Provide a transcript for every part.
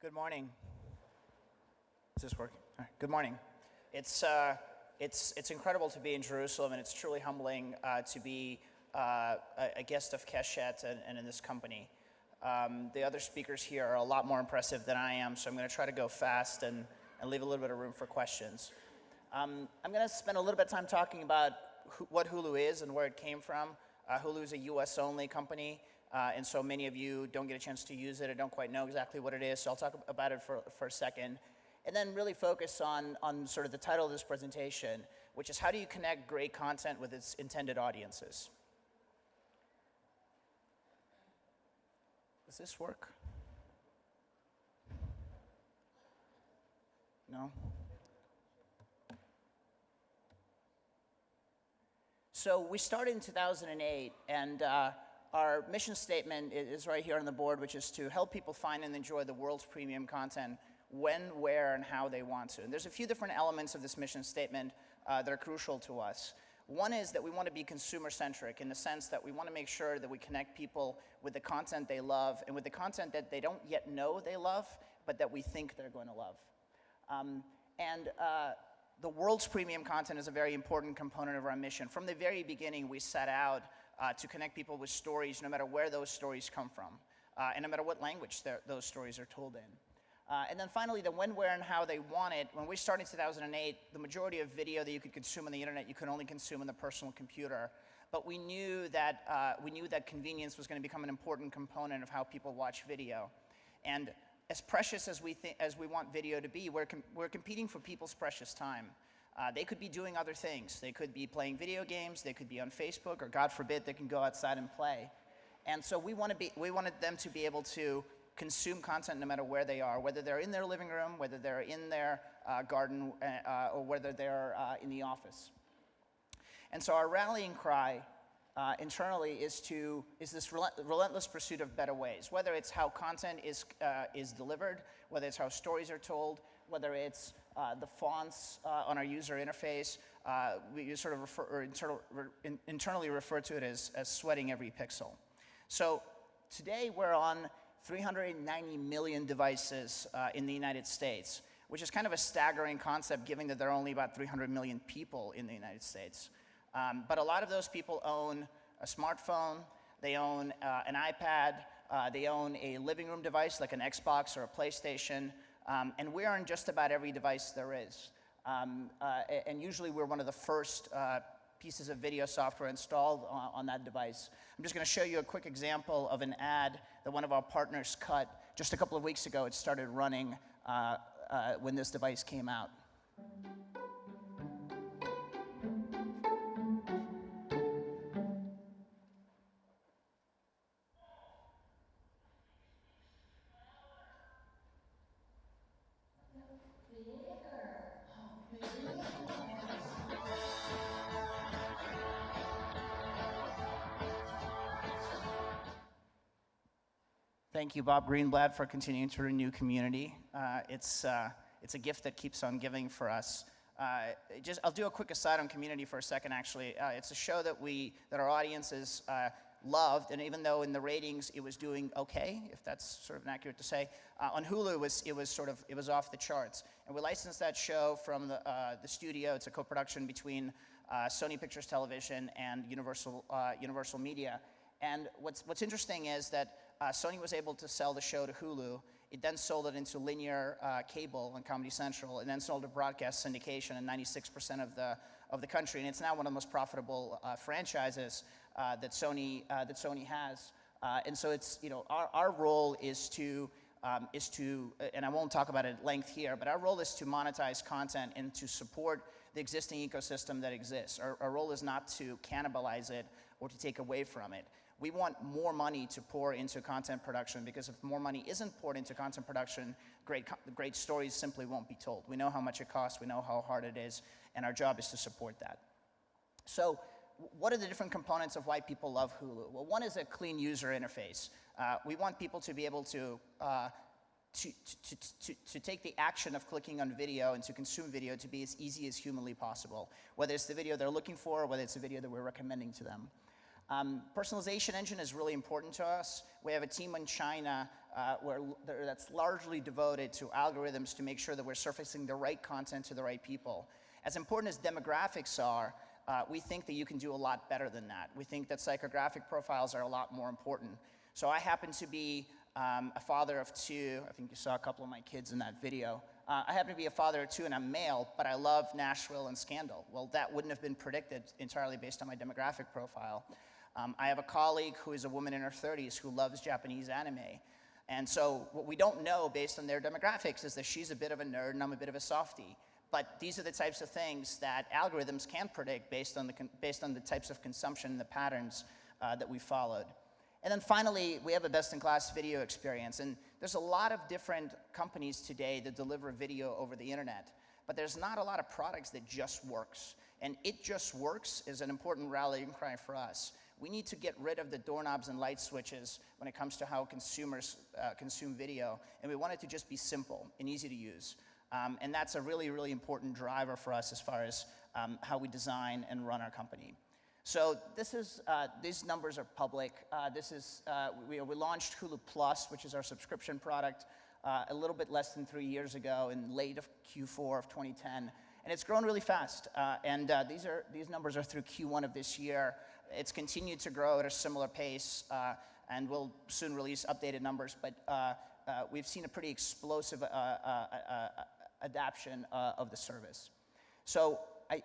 Good morning. Is this working? All right. Good morning. It's incredible to be in Jerusalem, and it's truly humbling to be a guest of Keshet and in this company. The other speakers here are a lot more impressive than I am, so I'm going to try to go fast and leave a little bit of room for questions. I'm going to spend a little bit of time talking about what Hulu is and where it came from. Hulu is a US-only company. And so many of you don't get a chance to use it or don't quite know exactly what it is, so I'll talk about it for a second. And then really focus on sort of the title of this presentation, which is how do you connect great content with its intended audiences? Does this work? No? So we started in 2008, and our mission statement is right here on the board, which is to help people find and enjoy the world's premium content when, where, and how they want to. And there's a few different elements of this mission statement that are crucial to us. One is that we want to be consumer-centric in the sense that we want to make sure that we connect people with the content they love and with the content that they don't yet know they love, but that we think they're going to love. The world's premium content is a very important component of our mission. From the very beginning, we set out to connect people with stories, no matter where those stories come from, and no matter what language those stories are told in. And then finally, the when, where, and how they want it. When we started in 2008, the majority of video that you could consume on the internet, you could only consume on the personal computer. But we knew that convenience was going to become an important component of how people watch video. And as precious as we want video to be, we're competing for people's precious time. They could be doing other things. They could be playing video games. They could be on Facebook, or God forbid, they can go outside and play. And so we wanted them to be able to consume content no matter where they are, whether they're in their living room, whether they're in their garden, or whether they're in the office. And so our rallying cry internally is this relentless pursuit of better ways, whether it's how content is delivered, whether it's how stories are told, whether it's the fonts on our user interface. We sort of internally refer to it as sweating every pixel. So today we're on 390 million devices in the United States, which is kind of a staggering concept given that there are only about 300 million people in the United States. But a lot of those people own a smartphone, they own an iPad, they own a living room device like an Xbox or a PlayStation, and we're on just about every device there is. And usually we're one of the first pieces of video software installed on that device. I'm just going to show you a quick example of an ad that one of our partners cut just a couple of weeks ago. It started running when this device came out. Thank you, Bob Greenblatt, for continuing to renew community. It's a gift that keeps on giving for us. I'll do a quick aside on community for a second, actually. It's a show that our audiences loved, and even though in the ratings it was doing okay, if that's sort of accurate to say, on Hulu it was off the charts. And we licensed that show from the studio. It's a co-production between Sony Pictures Television and Universal Media. And what's interesting is that Sony was able to sell the show to Hulu. It then sold it into linear cable on Comedy Central, and then sold to broadcast syndication in 96% of the country. And it's now one of the most profitable franchises that Sony has. And so it's, our role is to, and I won't talk about it at length here, but our role is to monetize content and to support the existing ecosystem that exists. Our role is not to cannibalize it or to take away from it. We want more money to pour into content production, because if more money isn't poured into content production, great stories simply won't be told. We know how much it costs, we know how hard it is, and our job is to support that. So what are the different components of why people love Hulu? Well, one is a clean user interface. We want people to be able to take the action of clicking on video and to consume video to be as easy as humanly possible, whether it's the video they're looking for or whether it's a video that we're recommending to them. Personalization engine is really important to us. We have a team in China that's largely devoted to algorithms to make sure that we're surfacing the right content to the right people. As important as demographics are, we think that you can do a lot better than that. We think that psychographic profiles are a lot more important. So I happen to be a father of two. I think you saw a couple of my kids in that video. I happen to be a father of two and I'm male, but I love Nashville and Scandal. Well, that wouldn't have been predicted entirely based on my demographic profile. I have a colleague who is a woman in her 30s who loves Japanese anime. And so what we don't know based on their demographics is that she's a bit of a nerd and I'm a bit of a softie. But these are the types of things that algorithms can predict based on the types of consumption and the patterns that we followed. And then finally, we have a best-in-class video experience. And there's a lot of different companies today that deliver video over the internet. But there's not a lot of products that just works. And it just works is an important rallying cry for us. We need to get rid of the doorknobs and light switches when it comes to how consumers consume video. And we want it to just be simple and easy to use. And that's a really, really important driver for us as far as how we design and run our company. So these numbers are public. We launched Hulu Plus, which is our subscription product, a little bit less than 3 years ago in late of Q4 of 2010. And it's grown really fast. These numbers are through Q1 of this year. It's continued to grow at a similar pace, and we'll soon release updated numbers. But we've seen a pretty explosive adoption of the service. So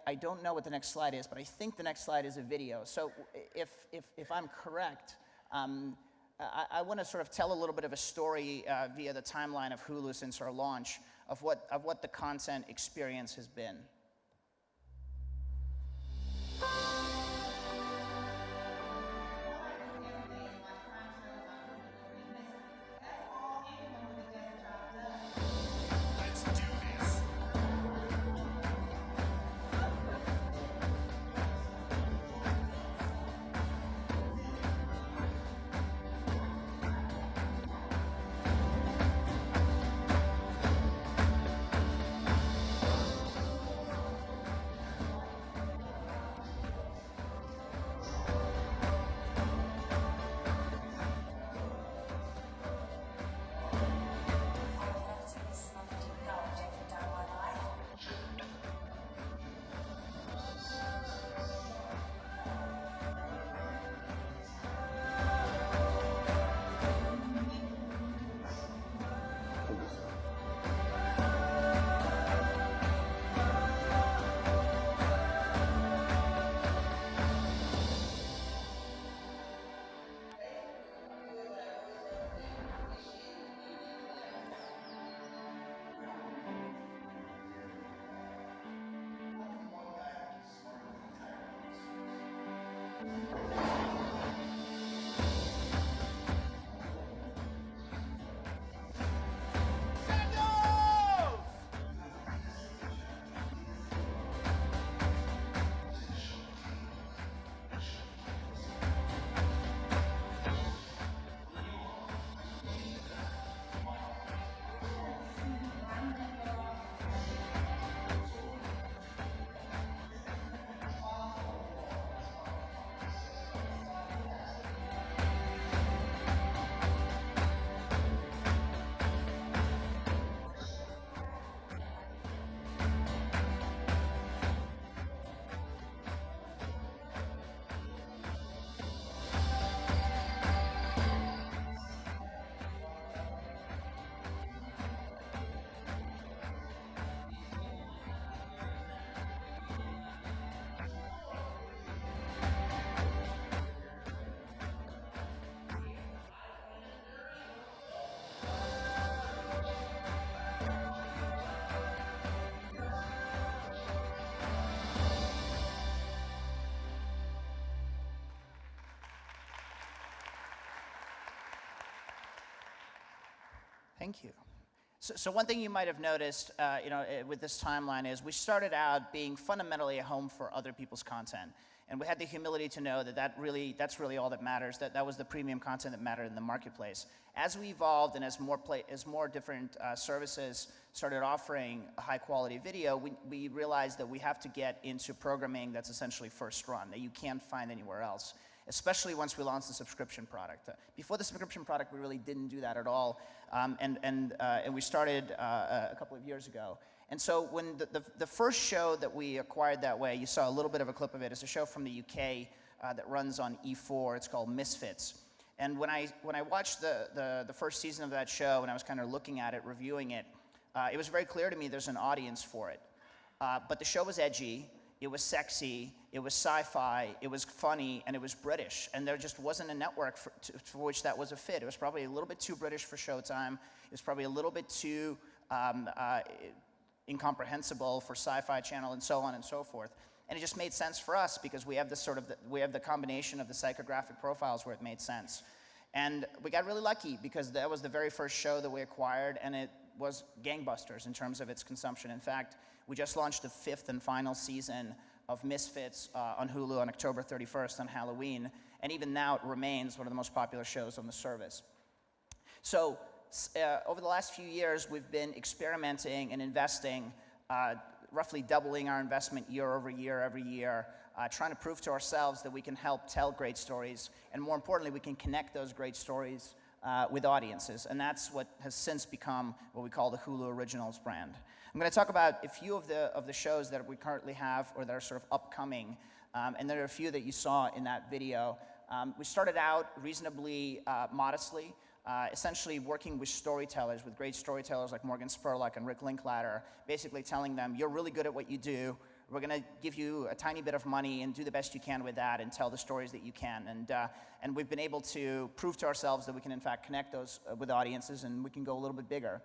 I don't know what the next slide is, but I think the next slide is a video. So if I'm correct, I want to sort of tell a little bit of a story via the timeline of Hulu since our launch of what the content experience has been. Thank you. So one thing you might have noticed, with this timeline is we started out being fundamentally a home for other people's content, and we had the humility to know that that's really all that matters. That was the premium content that mattered in the marketplace. As we evolved and as more different services started offering high quality video, we realized that we have to get into programming that's essentially first run, that you can't find anywhere else. especially once we launched the subscription product. Before the subscription product, we really didn't do that at all, and we started a couple of years ago. And so when the first show that we acquired that way, you saw a little bit of a clip of it, it's a show from the UK that runs on E4, it's called Misfits. And when I watched the first season of that show, and I was kind of looking at it, reviewing it, it was very clear to me there's an audience for it. But the show was edgy, it was sexy, it was sci-fi, it was funny, and it was British. And there just wasn't a network for which that was a fit. It was probably a little bit too British for Showtime. It was probably a little bit too incomprehensible for Sci-Fi Channel, and so on and so forth. And it just made sense for us because we have this we have the combination of the psychographic profiles where it made sense. And we got really lucky because that was the very first show that we acquired, and it was gangbusters in terms of its consumption. In fact, we just launched the 5th and final season of Misfits on Hulu on October 31st on Halloween, and even now it remains one of the most popular shows on the service. So over the last few years, we've been experimenting and investing, roughly doubling our investment year over year, every year, trying to prove to ourselves that we can help tell great stories, and more importantly, we can connect those great stories with audiences, and that's what has since become what we call the Hulu Originals brand. I'm going to talk about a few of the shows that we currently have or that are sort of upcoming, and there are a few that you saw in that video. We started out reasonably modestly, essentially working with storytellers, with great storytellers like Morgan Spurlock and Rick Linklater, basically telling them, you're really good at what you do, we're going to give you a tiny bit of money and do the best you can with that and tell the stories that you can. And we've been able to prove to ourselves that we can in fact connect those with audiences, and we can go a little bit bigger.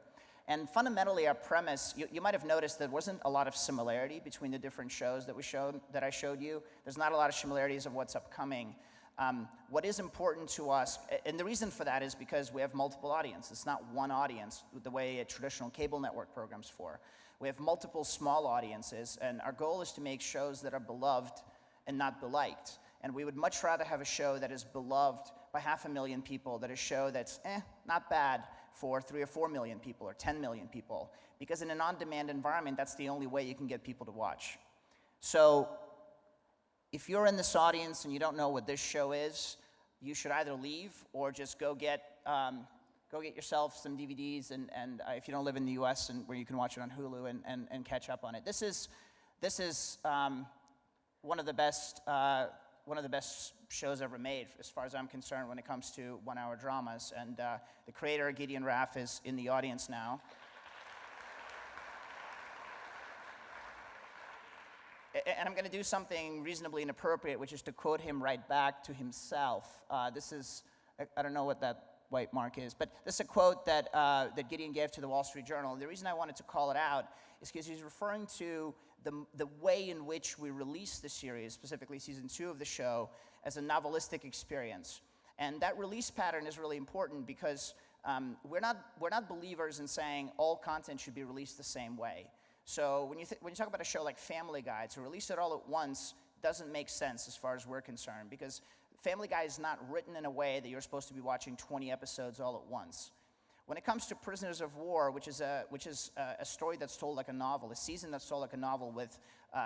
And fundamentally, our premise, you might have noticed there wasn't a lot of similarity between the different shows that I showed you. There's not a lot of similarities of what's upcoming. What is important to us, and the reason for that is because we have multiple audiences. It's not one audience the way a traditional cable network program's for. We have multiple small audiences, and our goal is to make shows that are beloved and not beliked. And we would much rather have a show that is beloved by 500,000 people than a show that's not bad for 3 or 4 million people or 10 million people. Because in an on-demand environment, that's the only way you can get people to watch. So if you're in this audience and you don't know what this show is, you should either leave or just go get yourself some DVDs, and if you don't live in the US, and where you can watch it on Hulu and catch up on it. This is one of the best shows ever made, as far as I'm concerned, when it comes to one-hour dramas. And the creator, Gideon Raff, is in the audience now. And I'm going to do something reasonably inappropriate, which is to quote him right back to himself. This is, I don't know what that white mark is, but this is a quote that Gideon gave to the Wall Street Journal. And the reason I wanted to call it out is because he's referring to the way in which we released the series, specifically season 2 of the show, as a novelistic experience. And that release pattern is really important because we're not believers in saying all content should be released the same way. So when you talk about a show like Family Guy, to release it all at once doesn't make sense as far as we're concerned, because Family Guy is not written in a way that you're supposed to be watching 20 episodes all at once. When it comes to Prisoners of War, which is a story that's told like a novel, a season that's told like a novel with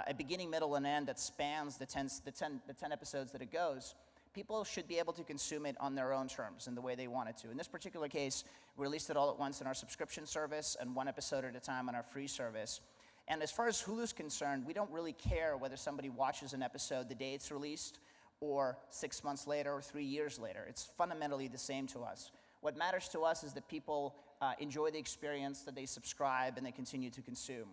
a beginning, middle, and end that spans the 10 episodes that it goes, people should be able to consume it on their own terms and the way they want it to. In this particular case, we released it all at once in our subscription service and 1 episode at a time on our free service. And as far as Hulu's concerned, we don't really care whether somebody watches an episode the day it's released or 6 months later or 3 years later. It's fundamentally the same to us. What matters to us is that people enjoy the experience, that they subscribe, and they continue to consume.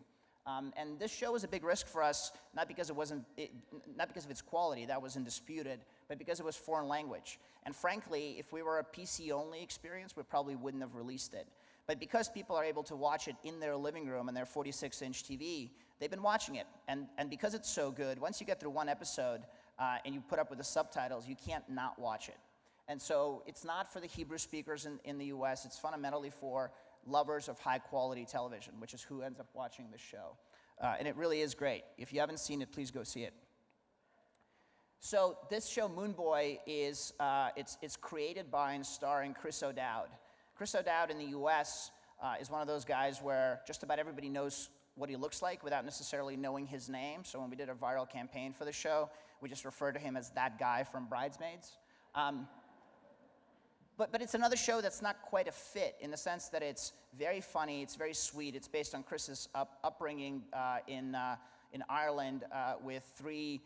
And this show was a big risk for us, not because not because of its quality, that wasn't disputed, but because it was foreign language. And frankly, if we were a PC-only experience, we probably wouldn't have released it. But because people are able to watch it in their living room and their 46-inch TV, they've been watching it. And because it's so good, once you get through 1 episode and you put up with the subtitles, you can't not watch it. And so it's not for the Hebrew speakers in the US, it's fundamentally for lovers of high-quality television, which is who ends up watching this show. And it really is great. If you haven't seen it, please go see it. So this show, Moon Boy, is it's created by and starring Chris O'Dowd. Chris O'Dowd in the US is one of those guys where just about everybody knows what he looks like without necessarily knowing his name. So when we did a viral campaign for the show, we just referred to him as that guy from Bridesmaids. But it's another show that's not quite a fit in the sense that it's very funny, it's very sweet. It's based on Chris's upbringing in Ireland with three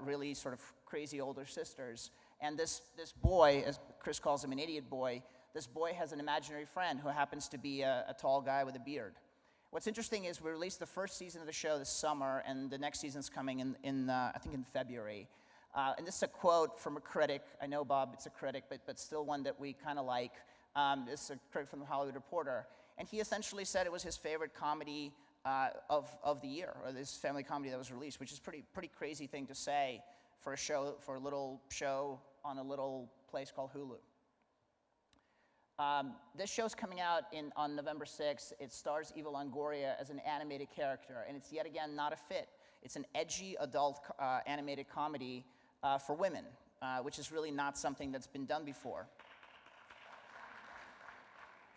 really sort of crazy older sisters. And this boy, as Chris calls him, an idiot boy, this boy has an imaginary friend who happens to be a tall guy with a beard. What's interesting is we released the first season of the show this summer, and the next season's coming I think in February. And this is a quote from a critic. I know, Bob, it's a critic, but still one that we kind of like. This is a critic from the Hollywood Reporter. And he essentially said it was his favorite comedy of the year, or this family comedy that was released, which is pretty crazy thing to say for a little show on a little place called Hulu. This show's coming out on November 6th. It stars Eva Longoria as an animated character, and it's yet again not a fit. It's an edgy adult animated comedy for women, which is really not something that's been done before.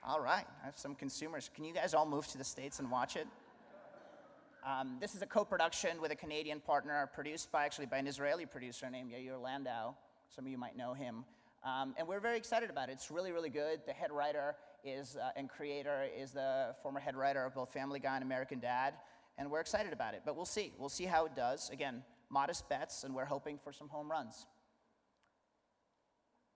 All right, I have some consumers. Can you guys all move to the States and watch it? This is a co-production with a Canadian partner, produced by an Israeli producer named Yair Landau. Some of you might know him. And we're very excited about it. It's really, really good. The head writer and creator is the former head writer of both Family Guy and American Dad. And we're excited about it, but we'll see. We'll see how it does. Again, modest bets, and we're hoping for some home runs.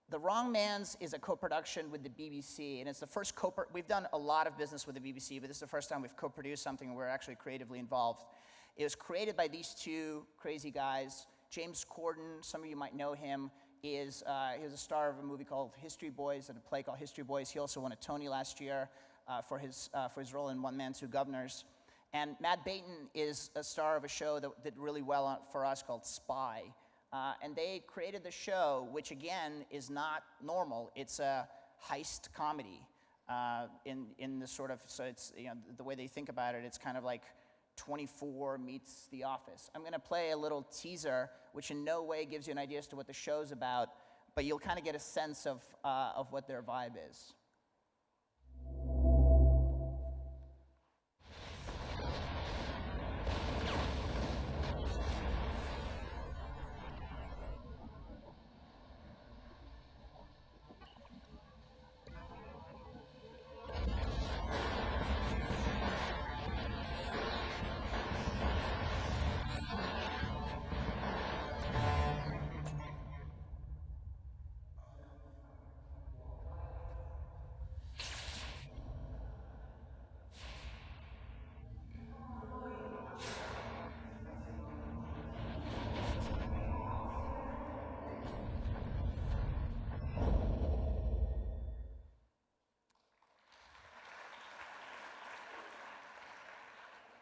The Wrong Mans is a co-production with the BBC, and it's the first we've done a lot of business with the BBC, but this is the first time we've co-produced something where we're actually creatively involved. It was created by these two crazy guys. James Corden, some of you might know him, he was a star of a movie called History Boys and a play called History Boys. He also won a Tony last year for his role in One Man, Two Governors. And Matt Baton is a star of a show that did really well for us called Spy. And they created the show, which again is not normal. It's a heist comedy in the sort of, so it's, the way they think about it, it's kind of like 24 meets The Office. I'm going to play a little teaser, which in no way gives you an idea as to what the show's about, but you'll kind of get a sense of what their vibe is.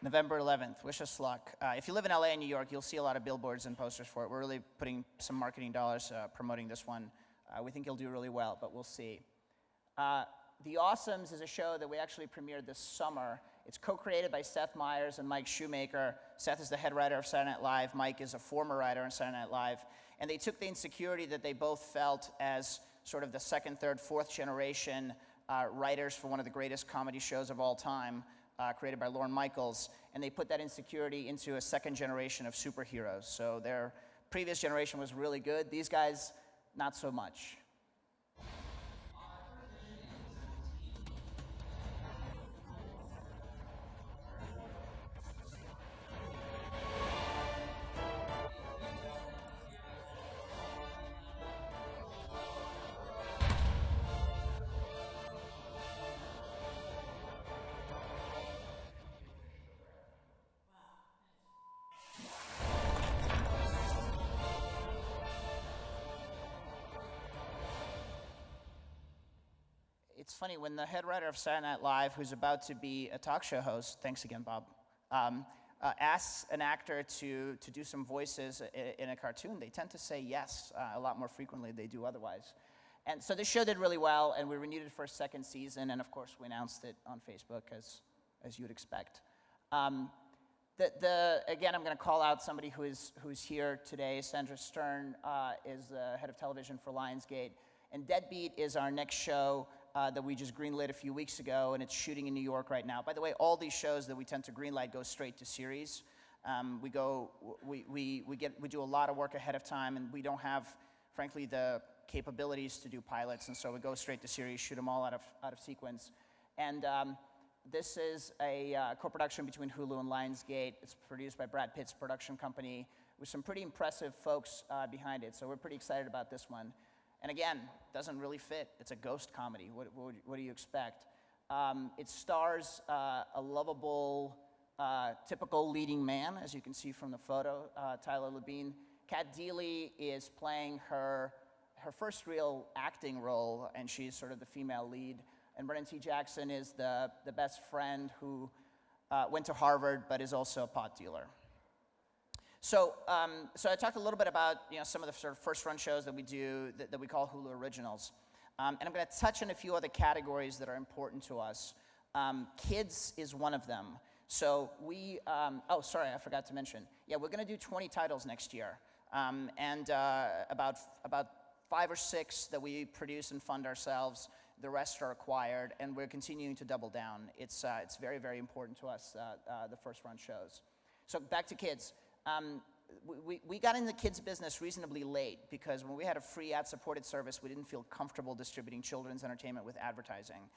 November 11th, wish us luck. If you live in LA and New York, you'll see a lot of billboards and posters for it. We're really putting some marketing dollars promoting this one. We think you'll do really well, but we'll see. The Awesomes is a show that we actually premiered this summer. It's co-created by Seth Meyers and Mike Shoemaker. Seth is the head writer of Saturday Night Live. Mike is a former writer on Saturday Night Live. And they took the insecurity that they both felt as sort of the second, third, fourth generation writers for one of the greatest comedy shows of all time, created by Lorne Michaels, and they put that insecurity into a second generation of superheroes. So their previous generation was really good. These guys, not so much. It's funny, when the head writer of Saturday Night Live, who's about to be a talk show host, thanks again, Bob, asks an actor to do some voices in a cartoon, they tend to say yes a lot more frequently than they do otherwise. And so this show did really well, and we renewed it for a second season, and of course we announced it on Facebook, as you would expect. Again, I'm going to call out somebody who's here today. Sandra Stern is the head of television for Lionsgate. And Deadbeat is our next show that we just greenlit a few weeks ago, and it's shooting in New York right now. By the way, all these shows that we tend to greenlight go straight to series. We do a lot of work ahead of time, and we don't have, frankly, the capabilities to do pilots, and so we go straight to series, shoot them all out of sequence. And this is a co-production between Hulu and Lionsgate. It's produced by Brad Pitt's production company with some pretty impressive folks behind it, so we're pretty excited about this one. And again, doesn't really fit. It's a ghost comedy. What do you expect? It stars a lovable, typical leading man, as you can see from the photo, Tyler Labine. Kat Deely is playing her first real acting role, and she's sort of the female lead. And Brennan T. Jackson is the best friend who went to Harvard, but is also a pot dealer. So I talked a little bit about some of the sort of first-run shows that we do that we call Hulu Originals. And I'm going to touch on a few other categories that are important to us. Kids is one of them. So we, oh, sorry, I forgot to mention. Yeah, we're going to do 20 titles next year. And about 5 or 6 that we produce and fund ourselves. The rest are acquired, and we're continuing to double down. It's very, very important to us, the first-run shows. So back to kids. We got in the kids business reasonably late because when we had a free ad-supported service, we didn't feel comfortable distributing children's entertainment with advertising.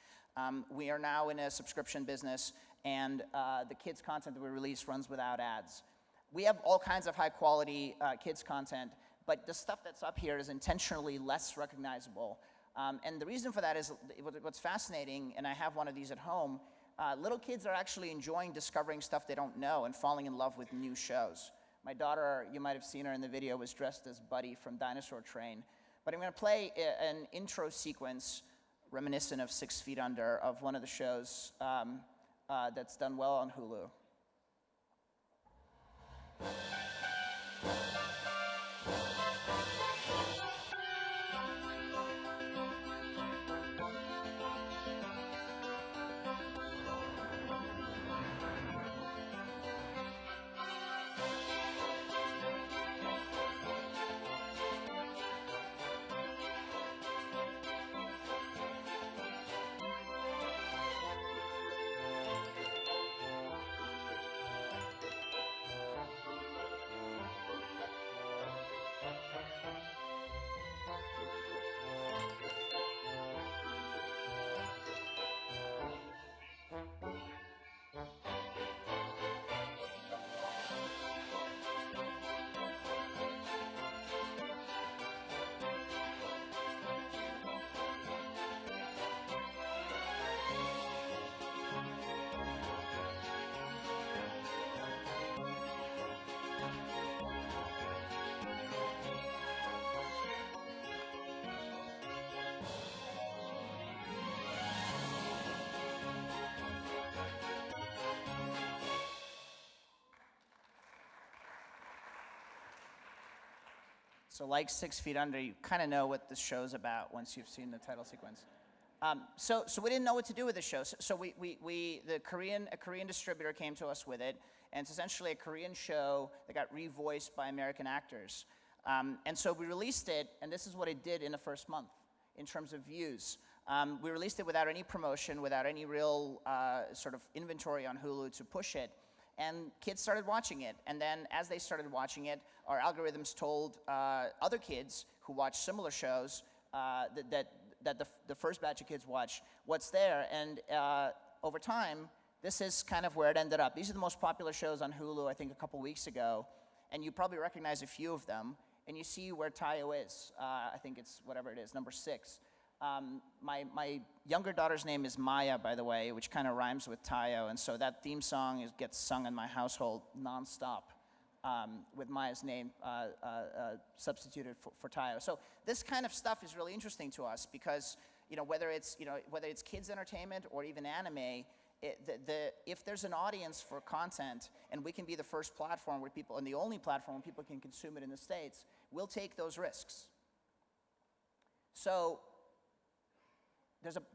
We are now in a subscription business, and the kids content that we release runs without ads. We have all kinds of high-quality kids content, but the stuff that's up here is intentionally less recognizable. And the reason for that is what's fascinating, and I have one of these at home, little kids are actually enjoying discovering stuff they don't know and falling in love with new shows. My daughter, you might have seen her in the video, was dressed as Buddy from Dinosaur Train. But I'm going to play an intro sequence reminiscent of 6 Feet Under of one of the shows that's done well on Hulu. So like 6 Feet Under, you kind of know what the show's about once you've seen the title sequence. So we didn't know what to do with the show. So a Korean distributor came to us with it, and it's essentially a Korean show that got revoiced by American actors. And so we released it, and this is what it did in the first month in terms of views. We released it without any promotion, without any real sort of inventory on Hulu to push it. And kids started watching it. And then as they started watching it, our algorithms told other kids who watch similar shows that the first batch of kids watch what's there. And over time, this is kind of where it ended up. These are the most popular shows on Hulu, I think, a couple weeks ago. And you probably recognize a few of them. And you see where Tayo is. I think it's whatever it is, number 6. My younger daughter's name is Maya, by the way, which kind of rhymes with Tayo, and so that theme song gets sung in my household nonstop with Maya's name substituted for Tayo. So this kind of stuff is really interesting to us because whether it's kids entertainment or even anime, if there's an audience for content and we can be the first platform where people, and the only platform where people can consume it in the States, we'll take those risks. So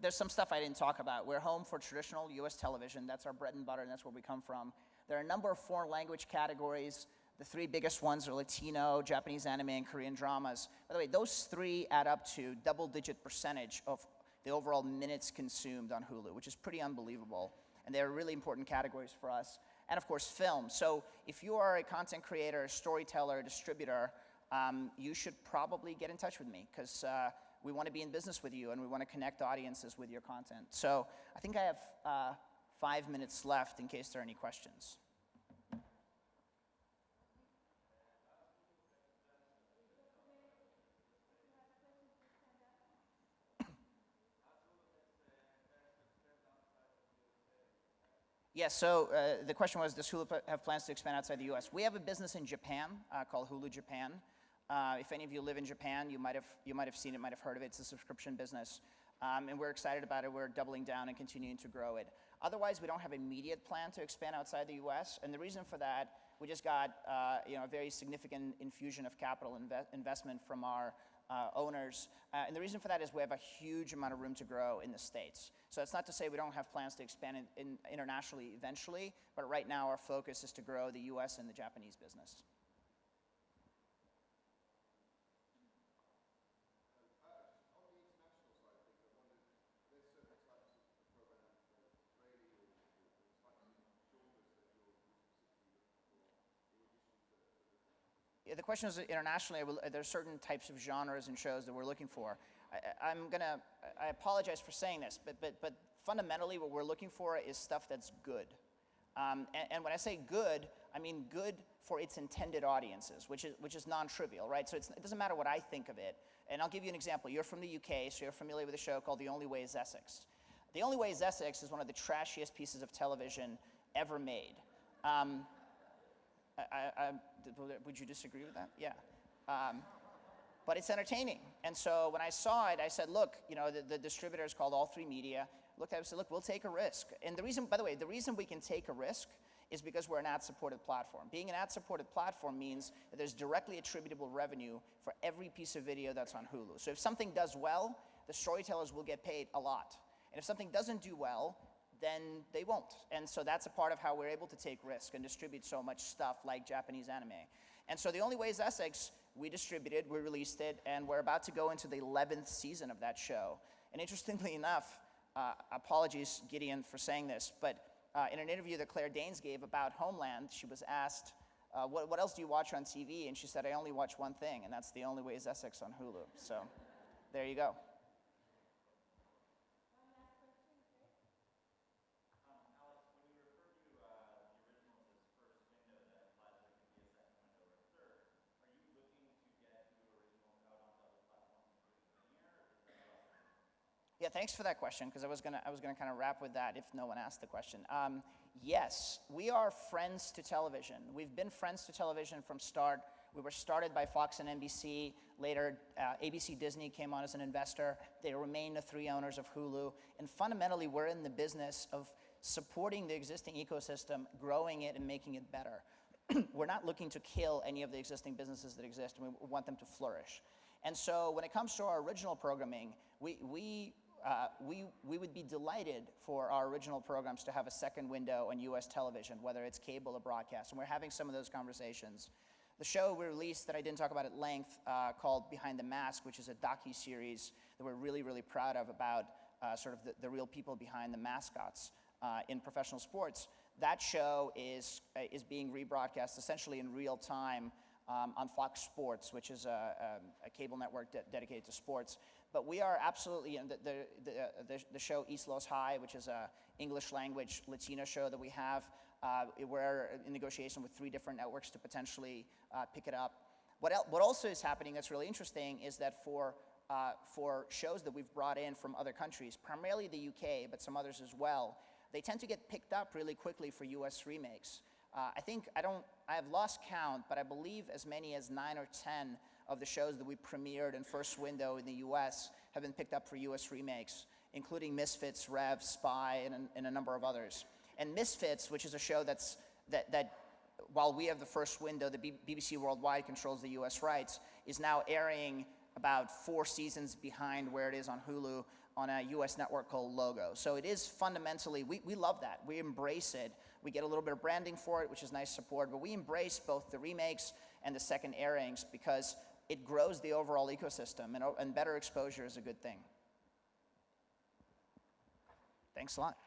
there's some stuff I didn't talk about. We're home for traditional US television. That's our bread and butter, and that's where we come from. There are a number of foreign language categories. The three biggest ones are Latino, Japanese anime, and Korean dramas. By the way, those three add up to double-digit percentage of the overall minutes consumed on Hulu, which is pretty unbelievable. And they're really important categories for us. And of course, film. So if you are a content creator, a storyteller, a distributor, you should probably get in touch with me, because we want to be in business with you, and we want to connect audiences with your content. So I think I have 5 minutes left in case there are any questions. Yeah, so the question was, does Hulu have plans to expand outside the US? We have a business in Japan called Hulu Japan. If any of you live in Japan, you might have seen it, might have heard of it. It's a subscription business. And we're excited about it. We're doubling down and continuing to grow it. Otherwise, we don't have immediate plan to expand outside the US. And the reason for that, we just got a very significant infusion of capital investment from our owners. And the reason for that is we have a huge amount of room to grow in the States. So that's not to say we don't have plans to expand internationally eventually, but right now our focus is to grow the US and the Japanese business. Yeah, the question is internationally, there are certain types of genres and shows that we're looking for. I apologize for saying this, but fundamentally what we're looking for is stuff that's good. And when I say good, I mean good for its intended audiences, which is non-trivial, right? So it doesn't matter what I think of it. And I'll give you an example. You're from the UK, so you're familiar with a show called The Only Way is Essex. The Only Way is Essex is one of the trashiest pieces of television ever made. Would you disagree with that? Yeah. But it's entertaining. And so when I saw it, I said, look, the distributor is called All3Media. Looked at it and said, look, we'll take a risk. And the reason, by the way, the reason we can take a risk is because we're an ad-supported platform. Being an ad-supported platform means that there's directly attributable revenue for every piece of video that's on Hulu. So if something does well, the storytellers will get paid a lot. And if something doesn't do well, then they won't. And so that's a part of how we're able to take risk and distribute so much stuff like Japanese anime. And so The Only Way is Essex, we distributed, we released it, and we're about to go into the 11th season of that show. And interestingly enough, apologies, Gideon, for saying this, but in an interview that Claire Danes gave about Homeland, she was asked, what else do you watch on TV? And she said, I only watch one thing, and that's The Only Way is Essex on Hulu. So there you go. Yeah, thanks for that question, because I was gonna kind of wrap with that if no one asked the question. Yes, we are friends to television. We've been friends to television from start. We were started by Fox and NBC. Later, ABC Disney came on as an investor. They remain the three owners of Hulu. And fundamentally, we're in the business of supporting the existing ecosystem, growing it, and making it better. We're not looking to kill any of the existing businesses that exist, and we want them to flourish. And so when it comes to our original programming, we would be delighted for our original programs to have a second window on US television, whether it's cable or broadcast, and we're having some of those conversations. The show we released that I didn't talk about at length called Behind the Mask, which is a docu-series that we're really, really proud of about sort of the real people behind the mascots in professional sports. That show is being rebroadcast essentially in real time on Fox Sports, which is a cable network dedicated to sports. But we are absolutely, the show East Los High, which is a English language Latino show that we have, we're in negotiation with 3 different networks to potentially pick it up. What also is happening that's really interesting is that for shows that we've brought in from other countries, primarily the UK, but some others as well, they tend to get picked up really quickly for US remakes. I have lost count, but I believe as many as 9 or 10 of the shows that we premiered in first window in the US have been picked up for US remakes, including Misfits, Rev, Spy, and a number of others. And Misfits, which is a show that while we have the first window, the BBC Worldwide controls the US rights, is now airing about 4 seasons behind where it is on Hulu. on a US network called Logo. So it is fundamentally, we love that. We embrace it. We get a little bit of branding for it, which is nice support, but we embrace both the remakes and the second airings because it grows the overall ecosystem, and better exposure is a good thing. Thanks a lot.